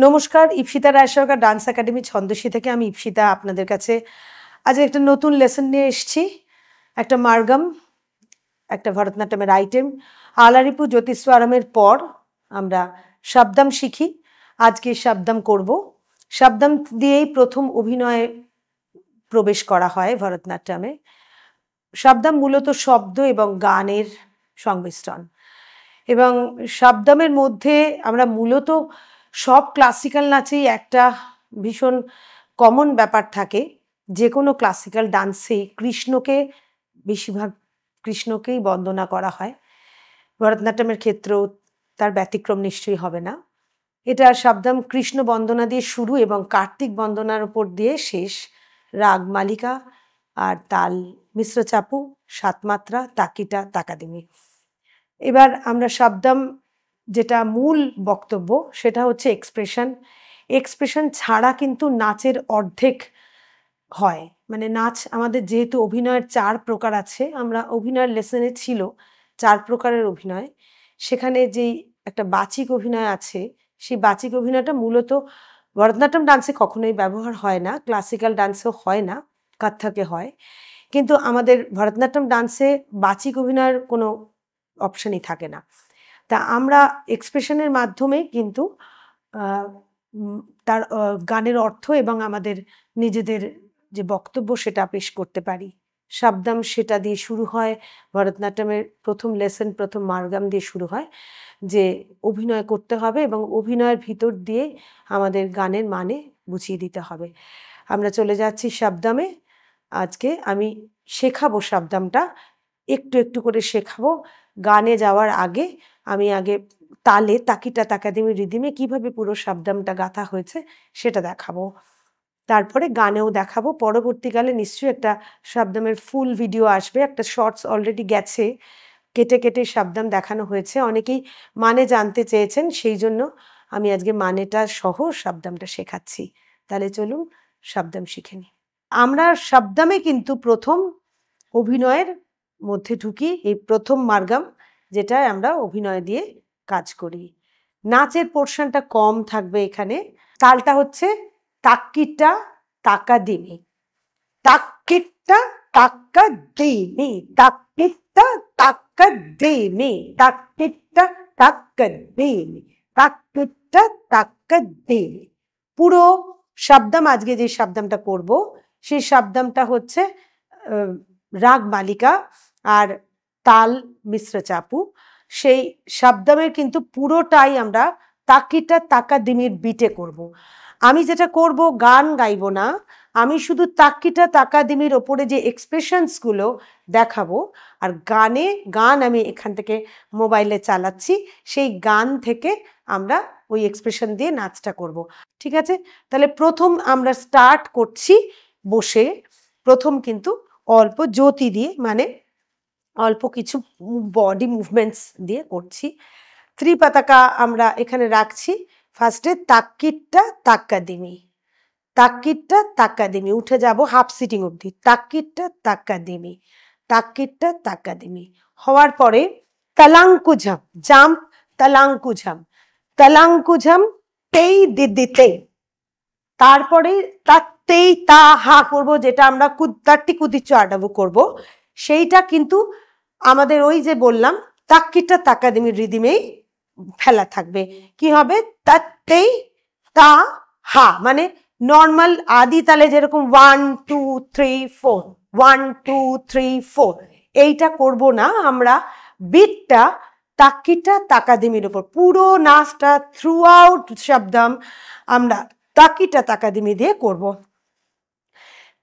নমস্কার, ইপসিতা রায় সরকার dance academy ছন্দশ্রী থেকে আমি ইপসিতা আপনাদের কাছে আজ একটা নতুন লেসন নিয়ে এসেছি। একটা মার্গম, একটা ভরতনাট্যমের আইটেম। আলারিপু জ্যোতিস্বরমের পর আমরা শব্দম শিখি। আজকে শব্দম করব। শব্দম দিয়েই প্রথম অভিনয়ে প্রবেশ করা হয় ভরতনাট্যমে। শব্দম মূলত শব্দ এবং গানের সংমিশ্রণ, এবং শব্দমের মধ্যে আমরা মূলত সব ক্লাসিক্যাল নাচেই একটা ভীষণ কমন ব্যাপার থাকে। যে কোনো ক্লাসিক্যাল ডান্সেই কৃষ্ণকে বেশিরভাগ কৃষ্ণকেই বন্দনা করা হয়। ভরতনাট্যমের ক্ষেত্রেও তার ব্যতিক্রম নিশ্চয়ই হবে না। এটা শব্দম কৃষ্ণ বন্দনা দিয়ে শুরু এবং কার্তিক বন্দনার উপর দিয়ে শেষ। রাগ মালিকা আর তাল মিশ্র চাপু, সাতমাত্রা, তাকিটা, তাকাদিমি। এবার আমরা শব্দম, যেটা মূল বক্তব্য সেটা হচ্ছে এক্সপ্রেশন। এক্সপ্রেশন ছাড়া কিন্তু নাচের অর্ধেক হয়। মানে নাচ আমাদের যেহেতু অভিনয়ের 4 প্রকার আছে, আমরা অভিনয়ের লেসনে ছিল 4 প্রকারের অভিনয়। সেখানে যেই একটা বাচিক অভিনয় আছে, সেই বাচিক অভিনয়টা মূলত ভরতনাট্যম ডান্সে কখনোই ব্যবহার হয় না, ক্লাসিক্যাল ডান্সেও হয় না, কত্থকে হয়। কিন্তু আমাদের ভরতনাট্যম ডান্সে বাচিক অভিনয়ের কোনো অপশনই থাকে না। তা আমরা এক্সপ্রেশনের মাধ্যমে কিন্তু তার গানের অর্থ এবং আমাদের নিজেদের যে বক্তব্য সেটা পেশ করতে পারি। শব্দম সেটা দিয়ে শুরু হয়। ভরতনাট্যমের প্রথম লেসন, প্রথম মার্গম দিয়ে শুরু হয় যে অভিনয় করতে হবে এবং অভিনয়ের ভিতর দিয়ে আমাদের গানের মানে বুঝিয়ে দিতে হবে। আমরা চলে যাচ্ছি শব্দমে। আজকে আমি শেখাবো শব্দমটা, একটু একটু করে শেখাবো। গানে যাওয়ার আগে আমি আগে তালে তাকিটা তাকাদিমি রিদিমে কিভাবে পুরো শব্দমটা গাঁথা হয়েছে সেটা দেখাবো। তারপরে গানেও দেখাবো। পরবর্তীকালে নিশ্চয়ই একটা শব্দমের ফুল ভিডিও আসবে, একটা শর্টস অলরেডি গেছে, কেটে কেটে শব্দম দেখানো হয়েছে। অনেকেই মানে জানতে চেয়েছেন, সেই জন্য আমি আজকে মানেটা সহ শব্দমটা শেখাচ্ছি। তাহলে চলুন শব্দম শিখে নিই। আমরা শব্দমে কিন্তু প্রথম অভিনয়ের মধ্যে ঢুকি, এই প্রথম মার্গম, যেটা আমরা অভিনয় দিয়ে কাজ করি। নাচের পোর্শনটা কম থাকবে এখানে। তালটা হচ্ছে তাক্কিটা তাকাদিমি, তাক্কিটা তাকাদিমি, তাক্কিটা তাকাদিমি, তাক্কিটা তাকাদিমি, তাক্কিটা তাকাদিমি। পুরো শব্দম, আজকে যে শব্দমটা করব সেই শব্দমটা হচ্ছে রাগ মালিকা আর তাল মিশ্র চাপু। সেই শব্দমের কিন্তু পুরোটাই আমরা তাকিটা তাকাদিমির বিটে করব। আমি যেটা করব, গান গাইব না, আমি শুধু তাকিটা তাকাদিমির ওপরে যে এক্সপ্রেশনসগুলো দেখাবো, আর গান আমি এখান থেকে মোবাইলে চালাচ্ছি, সেই গান থেকে আমরা ওই এক্সপ্রেশন দিয়ে নাচটা করব। ঠিক আছে? তাহলে প্রথম আমরা স্টার্ট করছি বসে। প্রথম কিন্তু অল্প জ্যোতি দিয়ে, মানে অল্প কিছু বডি মুভমেন্টস দিয়ে করছি। ত্রিপতাকা আমরা এখানে রাখছি। ফার্স্টে তাক্কিটা তাকাদিমি, তাক্কিটা তাকাদিমি, উঠে যাব হাফ সিটিং অবধি। তাক্কিটা তাকাদিমি, তাক্কিটা তাকাদিমি হওয়ার পরে তালাঙ্কুঝম, জাম্প তালাঙ্কুঝম, তালাঙ্কুঝম তেই দিদিতে। তারপরে তাতেই তা হা করবো, যেটা আমরা কুদ্দাটি কুদিচ্ছ আডাবু করবো। সেইটা কিন্তু আমাদের ওই যে বললাম তাক্কিটা তাকাদিমির রিদিমেই ফেলা থাকবে। কি হবে? তাতেই তা হা, মানে নর্মাল আদি তালে যেরকম 1 2 3 4, 1 2 3 4, এইটা করব না। আমরা বিটটা তাক্কিটা তাকাদিমির উপর, পুরো নাচটা থ্রু আউট শব্দম আমরা তাকিটা তাকাদিমি দিয়ে করব।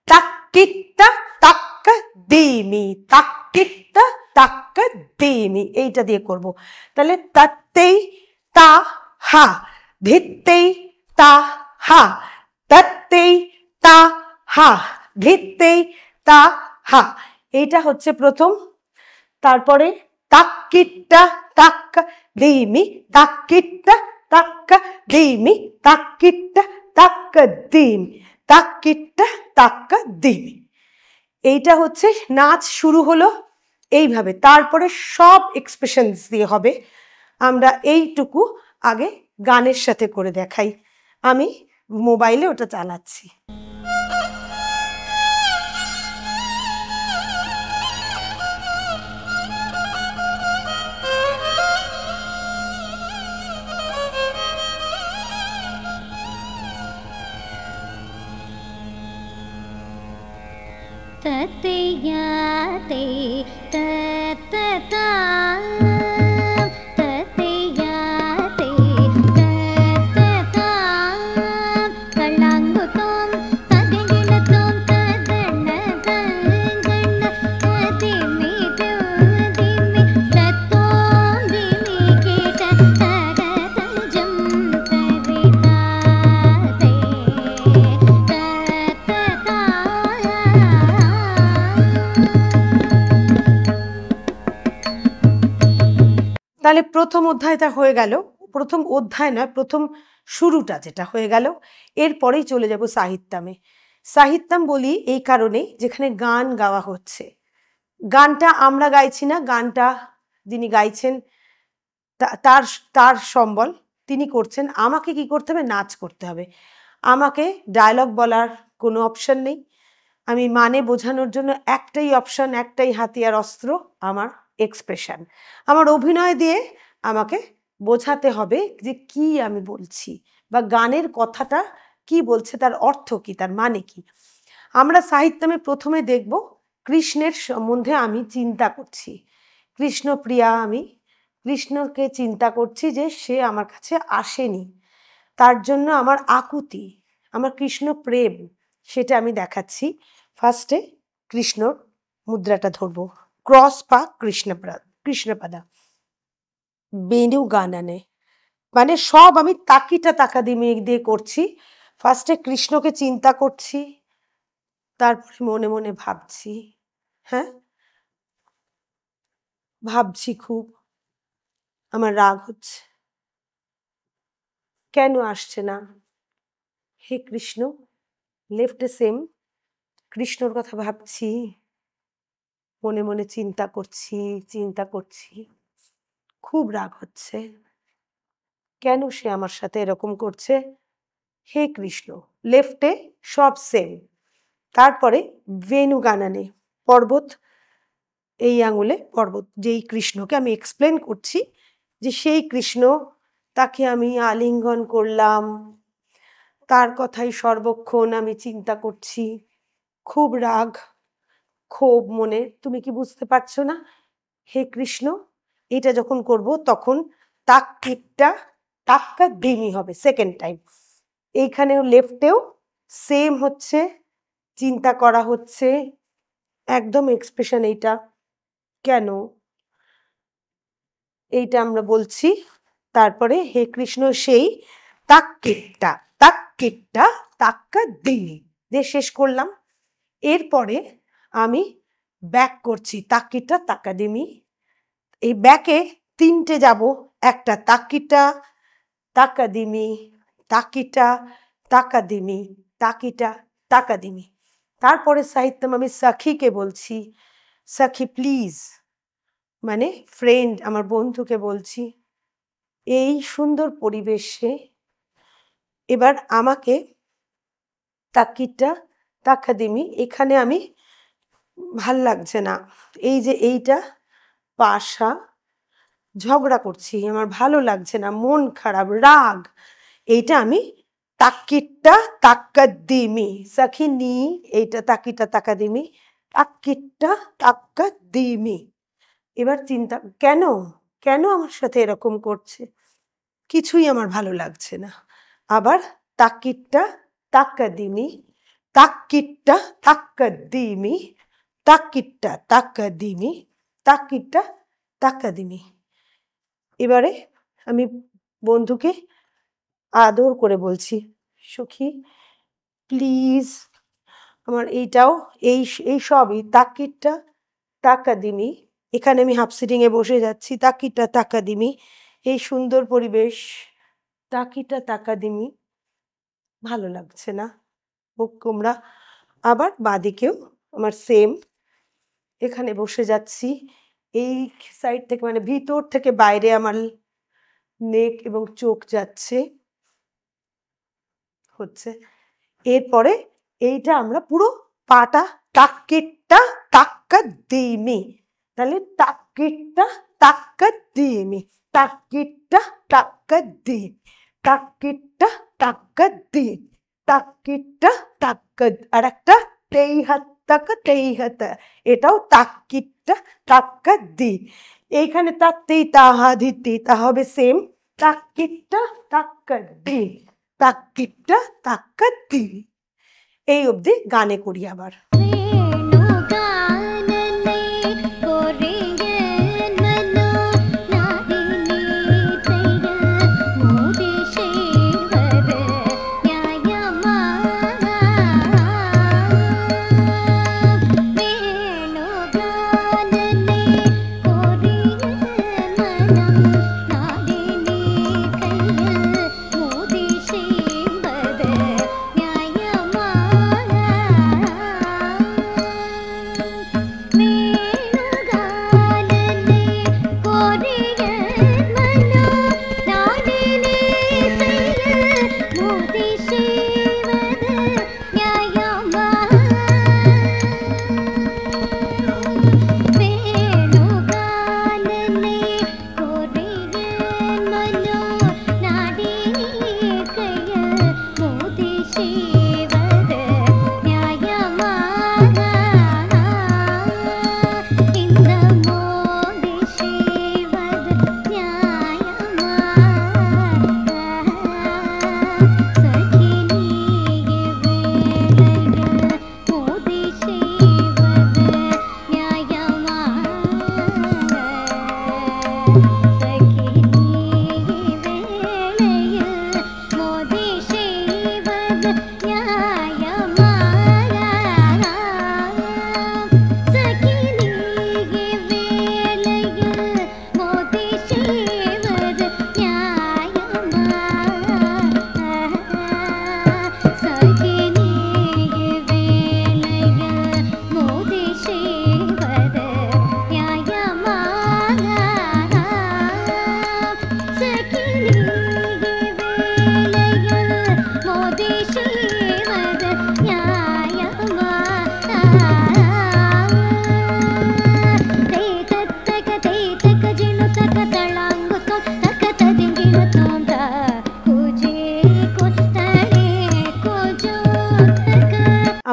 তাক্কিটা তাকাদিমি, তাক্কিটা তাকাদিমি, এইটা দিয়ে করব। তাহলে তাতেই তা হা, ধিতেই তা হা, তাতেই তা হা, ধিতেই তা হা, এইটা হচ্ছে প্রথম। তারপরে তাক্কিটা তাকাদিমি, তাক্কিটা তাকাদিমি, তাক্কিটা তাকাদিমি, তাক্কিটা তাকাদিমি। এইটা হচ্ছে নাচ শুরু হলো এইভাবে। তারপরে সব এক্সপ্রেশনস দিয়ে হবে। আমরা এইটুকু আগে গানের সাথে করে দেখাই। আমি মোবাইলে ওটা চালাচ্ছি। ततयाते ततता ततयाते ततता कलांगुतों तदिगिलतों तदन्नगंगन्न दिमि दिमि तत्तों दिमि कीट तगतजं तविताते ततता। তাহলে প্রথম অধ্যায়টা হয়ে গেল, প্রথম অধ্যায় নয়, প্রথম শুরুটা যেটা হয়ে গেল। এরপরেই চলে যাব সাহিত্যামে। সাহিত্যাম বলি এই কারণে যেখানে গান গাওয়া হচ্ছে। গানটা আমরা গাইছি না, গানটা যিনি গাইছেন তার তার সম্বল তিনি করছেন। আমাকে কি করতে হবে? নাচ করতে হবে। আমাকে ডায়লগ বলার কোনো অপশন নেই। আমি মানে বোঝানোর জন্য একটাই অপশন, একটাই হাতিয়ার অস্ত্র, আমার এক্সপ্রেশন। আমার অভিনয় দিয়ে আমাকে বোঝাতে হবে যে কি আমি বলছি বা গানের কথাটা কি বলছে, তার অর্থ কি, তার মানে কি। আমরা সাহিত্যামে প্রথমে দেখব কৃষ্ণের সম্বন্ধে আমি চিন্তা করছি। কৃষ্ণপ্রিয়া, আমি কৃষ্ণকে চিন্তা করছি যে সে আমার কাছে আসেনি, তার জন্য আমার আকুতি, আমার কৃষ্ণ প্রেম, সেটা আমি দেখাচ্ছি। ফার্স্টে কৃষ্ণর মুদ্রাটা ধরবো, ক্রস পা কৃষ্ণপাদা বেনু গানানে, মানে সব আমি তাকিটা তাকা দিয়ে করছি। ফার্স্টে কৃষ্ণকে চিন্তা করছি, তারপরে মনে মনে ভাবছি, হ্যাঁ ভাবছি খুব আমার রাগ হচ্ছে, কেন আসছে না হে কৃষ্ণ। লেফট সেম কৃষ্ণর কথা ভাবছি, মনে মনে চিন্তা করছি, খুব রাগ হচ্ছে, কেন সে আমার সাথে এরকম করছে। হে কৃষ্ণ, লেফটে সব সেম। তারপরে ভেনু গানানে, পর্বত, এই আঙুলে পর্বত, যেই কৃষ্ণকে আমি এক্সপ্লেন করছি যে সেই কৃষ্ণ, তাকে আমি আলিঙ্গন করলাম, তার কথাই সর্বক্ষণ আমি চিন্তা করছি, খুব রাগ ক্ষোভ মনে, তুমি কি বুঝতে পারছো না হে কৃষ্ণ। এটা যখন করব তখন তাক্কিটা তাক্কা দিমি হবে সেকেন্ড টাইম। এইখানেও লেফটেও সেম হচ্ছে, চিন্তা করা হচ্ছে, একদম এক্সপ্রেশন এইটা, কেন এইটা আমরা বলছি। তারপরে হে কৃষ্ণ সেই তাক্কিটা তাক্কা দিমি দিয়ে শেষ করলাম। এরপরে আমি ব্যাক করছি, তাক্কিটা তাক্কা দিমি। এই ব্যাকে তিনটে যাব, একটা তাকিটা তাকা দিমি, তাকিটা তাকা দিমি, তাকিটা তাকা দিমি। তারপরে সাহিত্যম আমি সখীকে বলছি, সখী প্লিজ, মানে ফ্রেন্ড, আমার বন্ধুকে বলছি, এই সুন্দর পরিবেশে এবার আমাকে তাকিটা তাকা দিমি, এখানে আমি ভাল লাগছে না, এই যে এইটা পাশা ঝগড়া করছি, আমার ভালো লাগছে না, মন খারাপ, রাগ, এইটা আমি তাক্কিটা তাক্কা দিমি, সখী নি, এইটা তাকিটা তাকা দিমি, তাক্কিটা তাক্কা দিমি। এবার চিন্তা, কেন কেন আমার সাথে এরকম করছে, কিছুই আমার ভালো লাগছে না। আবার তাক্কিটা তাক্কা দিমি, তাক্কিটা তাক্কা দিমি, তাক্কিটা তাক্কা দিমি, তাক্কিটা তাক্কা দিমি। এবারে আমি বন্ধুকে আদর করে বলছি, সখী প্লিজ, আমার এইটাও এই এই সবই তাকিটা তাকা দিমি, এখানে আমি হাফ সিটিং এ বসে যাচ্ছি, তাকিটা তাকা দিমি, এই সুন্দর পরিবেশ, তাকিটা তাকা দিমি, ভালো লাগছে না, মুখ কুমড়া। আবার বাদিকেও আমার সেম, এখানে বসে যাচ্ছি, এই সাইড থেকে মানে ভিতর থেকে বাইরে আমার নেক এবং চোখ যাচ্ছে, হচ্ছে। এরপরে এইটা আমরা পুরো পাটা তাক্কিটা তাক্কা দিমি, তাহলে তাক্কিটা তাক্কা দিমি, তাক্কিটা তাক্কা দি, তাক্কিটা তাক্কা দি, তাক্কিটা তাক্কা। আর একটা তেই হাত তাকা তেই হাত, এটাও তাক্কিটা তাক্কা দি। এইখানে তাত্তেই তাহা ধিতি তা হবে সেম, তাক্কিটা তাক্কা দি, তাক্কিটা তাক্কা দি। এই অবধি গানে করি আবার।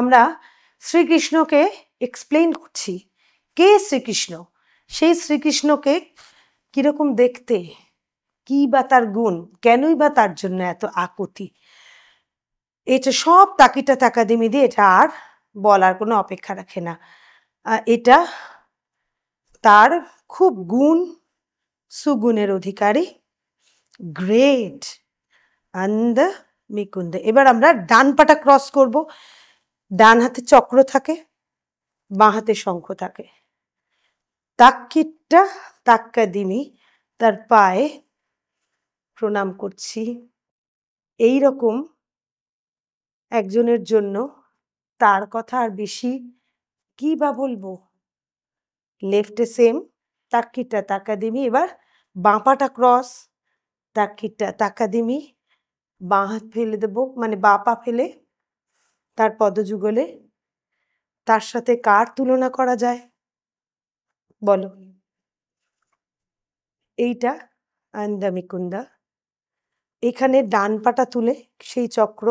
আমরা শ্রীকৃষ্ণকে এক্সপ্লেন করছি, কে শ্রীকৃষ্ণ, সেই শ্রীকৃষ্ণকে কিরকম দেখতে, কি বা তার গুণ, কেনই বা তার জন্য এত আকুতি, এটা সব তাকিটা তাকাদিমি দিয়ে এটা আর বলার কোনো অপেক্ষা রাখে না। এটা তার খুব গুণ, সুগুণের অধিকারী, গ্রেট আনন্দ মিকুন্দ। এবার আমরা ডান পাটা ক্রস করব, ডান হাতে চক্র থাকে, বাঁ হাতে শঙ্খ থাকে, তাক্কিটা তাক্কা দিমি, তার পায়ে প্রণাম করছি। এই রকম একজনের জন্য তার কথা আর বেশি কি বা বলবো। লেফটে সেম তাক্কিটা তাক্কা দিমি, এবার বাঁ পাটা ক্রস, তাক্কিটা তাক্কা দিমি, বাঁ হাত ফেলে দেবো, মানে বাঁ পা ফেলে তার পদযুগলে। তার সাথে কার তুলনা করা যায় বলো? এইটা আন্দা মিকুন্দা। এখানে ডান পাটা তুলে সেই চক্র,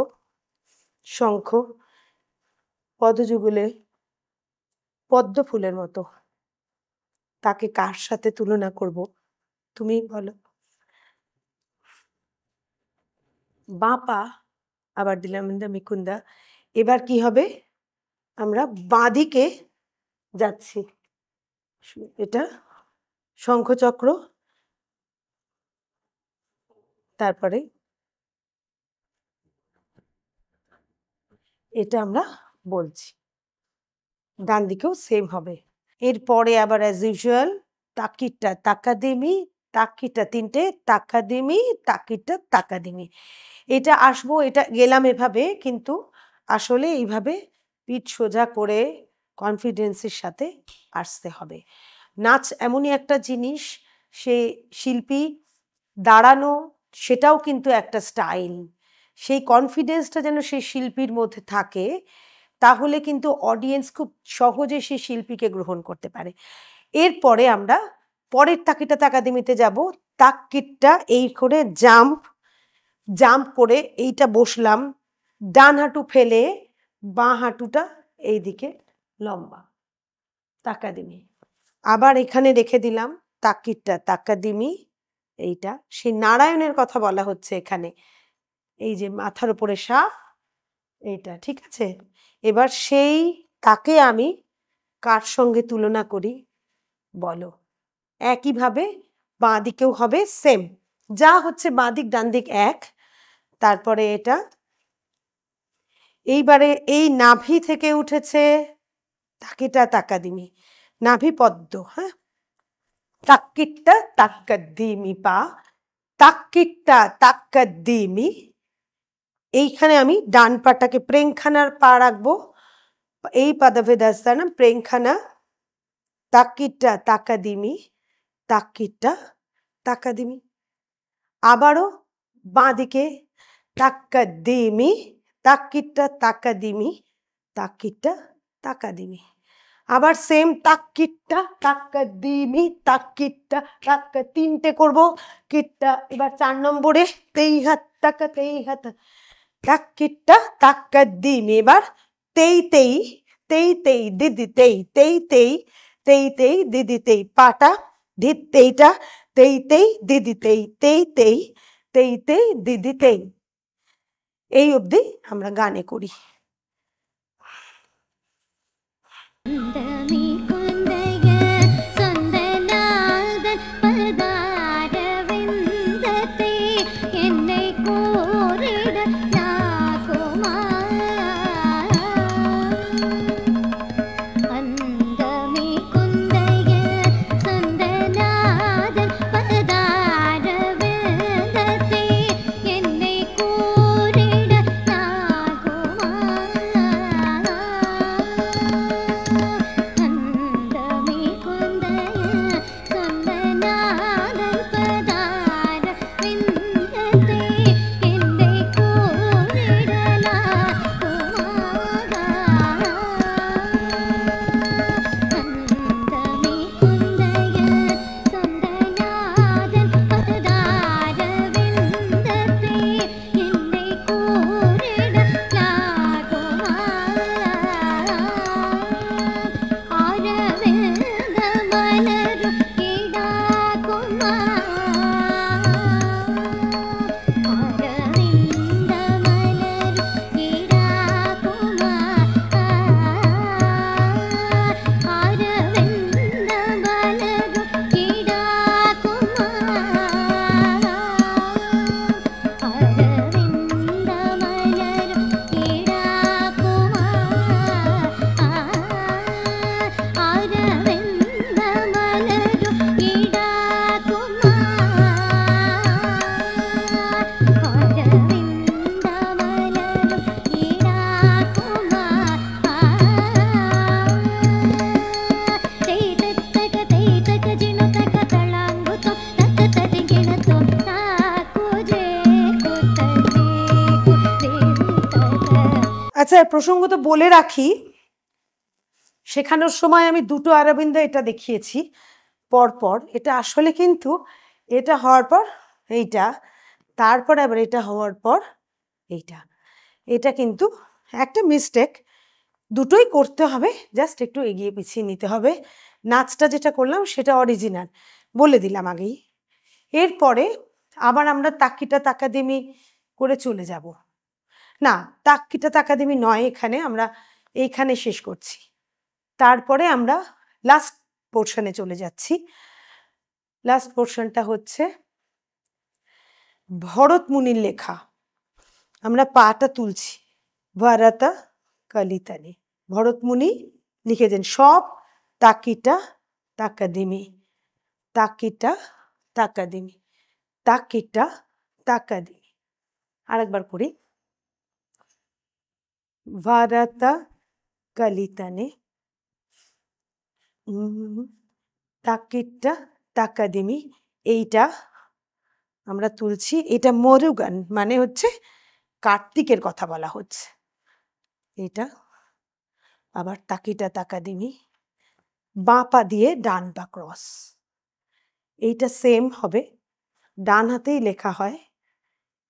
শঙ্খ, পদযুগলে পদ্ম ফুলের মতো, তাকে কার সাথে তুলনা করব তুমি বলো? বাঁ পা আবার দিলাম আন্দা মিকুন্দা। এবার কি হবে, আমরা বাঁদিকে যাচ্ছি, এটা শঙ্খচক্র, তারপরে এটা আমরা বলছি, ডান দিকেও সেম হবে। এরপরে আবার অ্যাজ ইউজুয়াল তাকিটা তাকাদিমি, তাকিটা তিনটে তাকাদিমি, তাকিটা তাকাদিমি। এটা আসবো, এটা গেলাম এভাবে, কিন্তু আসলে এইভাবে পিঠ সোজা করে কনফিডেন্সের সাথে আসতে হবে। নাচ এমনই একটা জিনিস, সে শিল্পী দাঁড়ানো সেটাও কিন্তু একটা স্টাইল, সেই কনফিডেন্সটা যেন সেই শিল্পীর মধ্যে থাকে, তাহলে কিন্তু অডিয়েন্স খুব সহজে সেই শিল্পীকে গ্রহণ করতে পারে। এরপরে আমরা পরের তাকিটা তাকাদিমিতে যাব। তাকিটটা এই করে জাম্প করে এইটা বসলাম, ডান হাঁটু ফেলে বাঁ হাঁটুটা এইদিকে লম্বা, তাকাদিমি। আবার এখানে রেখে দিলাম তাকিটটা তাকাদিমি, এইটা সেই নারায়ণের কথা বলা হচ্ছে এখানে, এই যে মাথার উপরে সাপ, এইটা ঠিক আছে। এবার সেই তাকে আমি কার সঙ্গে তুলনা করি বলো? একইভাবে বাঁ দিকেও হবে সেম, যা হচ্ছে বাঁ দিক ডান দিক এক। তারপরে এটা এইবারে এই নাভি থেকে উঠেছে তাকিটা তাকাদিমি, নাভি পদ্ম, হ্যাঁ, তাক্কিটটা তাক্কাদিমি পা, তাক্কিটটা তাক্কাদিমি। এইখানে আমি ডান পাটাকে প্রেংখানার পা রাখবো, এই পাদাভেদাস্থানাম প্রেংখানা, তাক্কিটটা তাকাদিমি, তাক্কিটটা তাকাদিমি। আবারও বাঁ দিকে তাক্কাদিমি, তাক্কিটটা তাকাদিমি, তাক্কিটটা তাকাদিমি। আবার সেম তাক্কিটটা তাকাদিমি, তাক্কিটটা তাক্কা, তিনটে করব কিটটা। এবার 4 নম্বরে তেই হাত তাকা তেই হাত, তাক্কিটটা তাকাদিমি। এবার তেই তেই তেই তেই দিদি তেই তেই তেই তেই তেই দিদি তেই, পাটা ধিত তেইটা তেই তেই দিদি তেই তেই তেই তেই তেই দিদি তেই। এই অবধি আমরা গানে করি। കുന്തമി കുന്തയ സ്വന്തനാഥൻ പദാരവിന്ദത്തെ എന്നെ കൂറിടലാകുമാ. അന്തമി കുന്തയ സ്വന്തനാഥൻ പദാരവിന്ദത്തെ എന്നെ കൂറിടലാകുമാ. അന്തമി കുന്തയ സ്വന്തനാഥൻ പദാരവിന്ദത്തെ എന്നെ আচ্ছা, প্রসঙ্গ তো বলে রাখি, শেখানোর সময় আমি দুটো আরবিন্দ এটা দেখিয়েছি পরপর। এটা আসলে কিন্তু এটা হওয়ার পর এইটা, তারপর আবার এটা হওয়ার পর এইটা, এটা কিন্তু একটা মিস্টেক। দুটোই করতে হবে, জাস্ট একটু এগিয়ে পিছিয়ে নিতে হবে। নাচটা যেটা করলাম সেটা অরিজিনাল, বলে দিলাম আগেই। এরপরে আবার আমরা তাক্কিটা তাকাদিমি করে চলে যাব। না, তাক্কিটা তাকাদিমি নয়, এখানে আমরা এইখানে শেষ করছি। তারপরে আমরা লাস্ট পোর্শনে চলে যাচ্ছি। লাস্ট পোর্শনটা হচ্ছে ভরত মুনির লেখা। আমরা পাটা তুলছি, ভারতা কলিতানি, ভরত মুনি লিখেছেন সব তাকিটা তাকাদিমি, তাকিটা তাকাদিমি, তাকিটা তাকাদিমি। আরেকবার করি, ভারতা কলিতানে, তাকিটা তাকাদিমি। এইটা আমরা তুলছি, এটা মরুগান মানে হচ্ছে কার্তিকের কথা বলা হচ্ছে। এটা আবার তাকিটা তাকাদিমি, বাঁ পা দিয়ে ডান পা ক্রস। এইটা সেম হবে, ডান হাতেই লেখা হয়।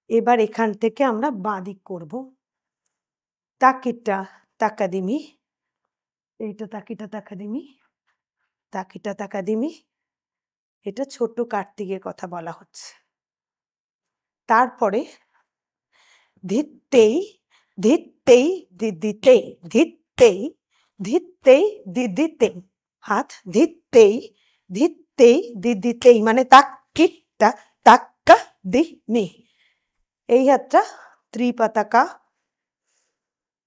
এবার এখান থেকে আমরা বাঁ দিক করব। তাকিটা তাকাদিমি, এইটা তাকিটা তাকাদিমি, তাকিটা তাকাদিমি। এটা ছোট্ট কার্তিকের কথা বলা হচ্ছে। তারপরে ধিত্তেই ধিত্তেই দিদিতেই, ধিত্তেই ধিত্তেই দিদিতেই, হাত ধিত্তেই ধিত্তেই দিদিতেই, মানে তাক্কিটা তাক্কা দিমি। এই হাতটা ত্রিপাতাকা,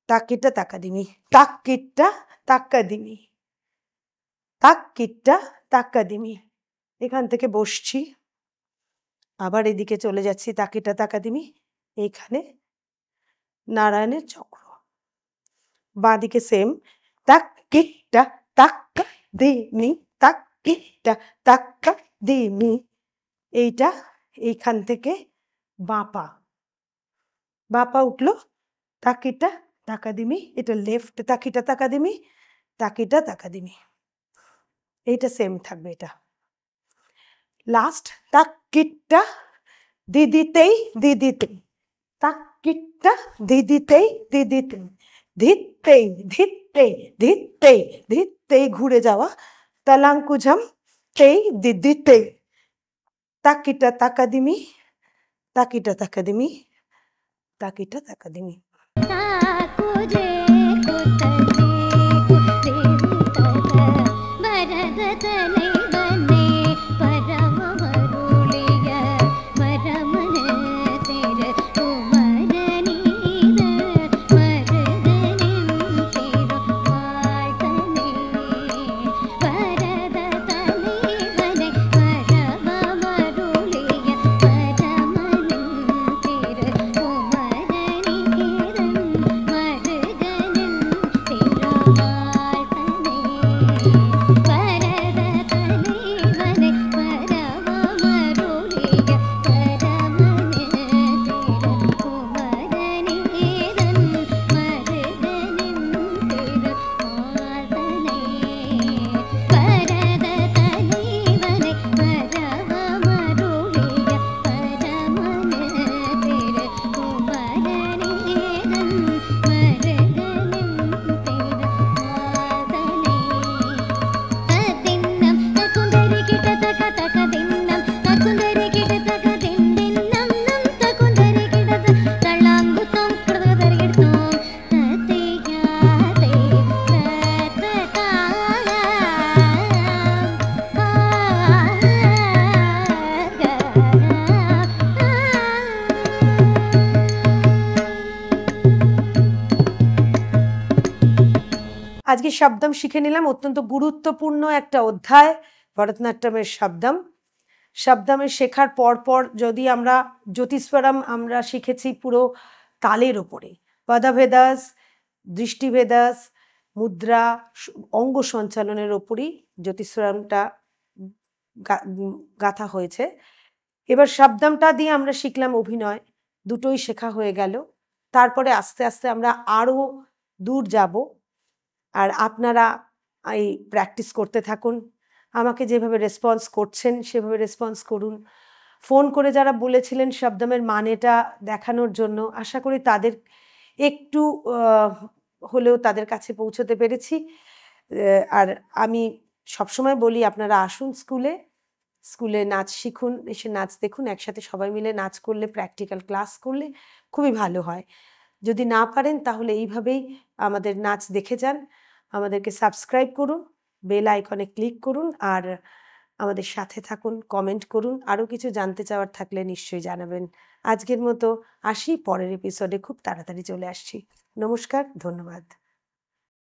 তাকিটা তাকাদিমি, তাক্কিটা তাকাদিমি, তাক্কিটা তাকাদিমি। এখান থেকে বসছি, আবার এদিকে চলে যাচ্ছি, তাকিটা তাকাদিমি। এইখানে নারায়ণের চক্র। বাঁদিকে সেম, তাক্কিটা তাক্কা দিমি, তাক্কিটা তাক্কা দিমি। এইটা এইখান থেকে বাঁ পা উঠলো, তাকিটা তাকাদিমি। এটা লেফট তাকিটা তাকাদিমি, তাকিটা তাকাদিমি। এইটা সেম থাকবে। এটা লাস্ট তাক্কিটা দিদিতেই দিদিতেই, তাক্কিটা দিদিতেই দিদিতেই, ধিত্তেই ধিত্তেই ধিত্তেই ধিত্তেই, ঘুরে যাওয়া তালাঙ্কুঝাম তেই দিদিতেই, তাকিটা তাকাদিমি, তাকিটা তাকাদিমি, তাকিটা তাকাদিমি। ताकुजे कुतजे कुदेवितक भरततनै बने परम मरुलिय परमन तेर कुमरनीद मरदनिं तेरो वाळ्तने भरततनै बने परम मरुलिय परमनिं तेर कुमरनीद मरदनिं तेरो वाळ्तने भरततनै बने परम मरुलिय परमन तेर कुमरनीद मरदनिं तेर वाळ्तने भरततनै बने परम मरुलिय परमन तेर कुमरनीद मरदनिं तेर वाळ्तने तदिन्नं तकुन्दरि किटतक तकदिन्नं तकुन्दरि किटतक दिन्दिन्नं नं तकुन्दरि किटत तळाङ्गुतं कृतदरिगिडतं ततियाते আজকে শব্দম শিখে নিলাম। অত্যন্ত গুরুত্বপূর্ণ একটা অধ্যায় ভরতনাট্যমের শব্দম। শব্দমের শেখার পর যদি আমরা জ্যোতিস্বরম আমরা শিখেছি পুরো তালের ওপরে, পদভেদাস, দৃষ্টিভেদাস, মুদ্রা, অঙ্গ সঞ্চালনের ওপরই জ্যোতিস্বরমটা গাঁথা হয়েছে। এবার শব্দমটা দিয়ে আমরা শিখলাম অভিনয়, দুটোই শেখা হয়ে গেল। তারপরে আস্তে আস্তে আমরা আরো দূর যাব। আর আপনারা এই প্র্যাকটিস করতে থাকুন, আমাকে যেভাবে রেসপন্স করছেন সেভাবে রেসপন্স করুন। ফোন করে যারা বলেছিলেন শব্দমের মানেটা দেখানোর জন্য, আশা করি তাদের একটু হলেও তাদের কাছে পৌঁছতে পেরেছি। আর আমি সবসময় বলি আপনারা আসুন স্কুলে নাচ শিখুন, এসে নাচ দেখুন, একসাথে সবাই মিলে নাচ করলে, প্র্যাকটিক্যাল ক্লাস করলে খুবই ভালো হয়। যদি না পারেন তাহলে এইভাবেই আমাদের নাচ দেখে যান। আমাদেরকে সাবস্ক্রাইব করুন, বেল আইকনে ক্লিক করুন, আর আমাদের সাথে থাকুন, কমেন্ট করুন। আরও কিছু জানতে চাওয়ার থাকলে নিশ্চয়ই জানাবেন। আজকের মতো আসি, পরের এপিসোডে খুব তাড়াতাড়ি চলে আসছি। নমস্কার, ধন্যবাদ।